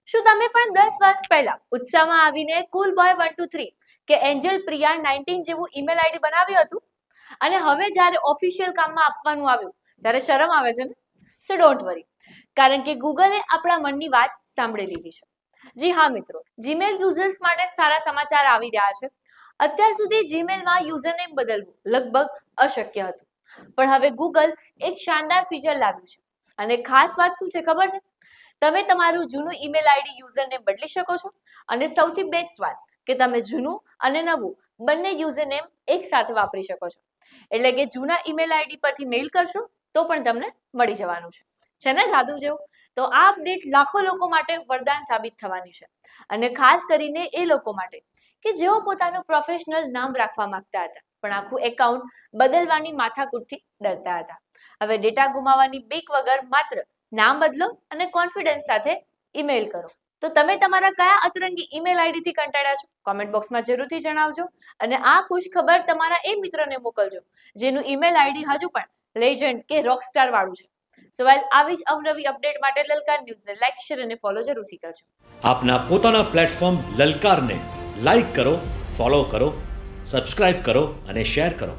શું તમે પણ 10 વર્ષ પહેલા ઉત્સાહમાં આવીને કુલ બોય 123 કે એન્જલ પ્રિયા 19 જેવું ઈમેલ આઈડી બનાવ્યું હતું અને હવે જ્યારે ઓફિશિયલ કામમાં આપવાનું આવ્યું ત્યારે શરમ આવે છે ને? સો ડોન્ટ વરી, કારણ કે ગૂગલે આપણા મનની વાત સાંભળી લીધી છે. જી હા મિત્રો, જીમેલ યુઝર્સ માટે સારા સમાચાર આવી રહ્યા છે. અત્યાર સુધી જીમેલમાં યુઝરનેમ બદલવું લગભગ અશક્ય હતું, પણ હવે ગૂગલ એક શાનદાર ફીચર લાવ્યું છે. અને ખાસ વાત શું છે ખબર છે? તમે તમારું જૂનું ઈમેલ આઈડી યુઝરનેમ બદલી શકો છો. અને સૌથી બેસ્ટ વાત કે તમે જૂનું અને નવું બંને યુઝરનેમ એક સાથે વાપરી શકો છો. એટલે કે જૂના ઈમેલ આઈડી પરથી મેઇલ કરશો તો પણ તમને મળી જવાનું છે ને જાદુ જેવું? તો આ અપડેટ લાખો લોકો માટે વરદાન સાબિત થવાની છે, અને ખાસ કરીને એ લોકો માટે કે જેઓ પોતાનું પ્રોફેશનલ નામ રાખવા માંગતા હતા પણ આખું એકાઉન્ટ બદલવાની માથાકૂટથી ડરતા હતા. હવે ડેટા ગુમાવવાની બીક વગર માત્ર નામ બદલો અને કોન્ફિડન્સ સાથે ઈમેલ કરો. તો તમે તમારા કયા અતરંગી ઈમેલ આઈડી થી કંટાળ્યા છો? કોમેન્ટ બોક્સમાં જરૂરથી જણાવજો. અને આ ખુશ ખબર તમારા એ મિત્રને મોકલજો જેનું ઈમેલ આઈડી હજુ પણ લેજન્ડ કે રોકસ્ટાર વાળું છે. સવાલ આવી જ અવનવી અપડેટ માટે લલકાર ન્યૂઝને લાઈક, શેર અને ફોલો જરૂરથી કરજો. આપના પોતાના પ્લેટફોર્મ લલકારને લાઈક કરો, ફોલો કરો, સબસ્ક્રાઇબ કરો અને શેર કરો.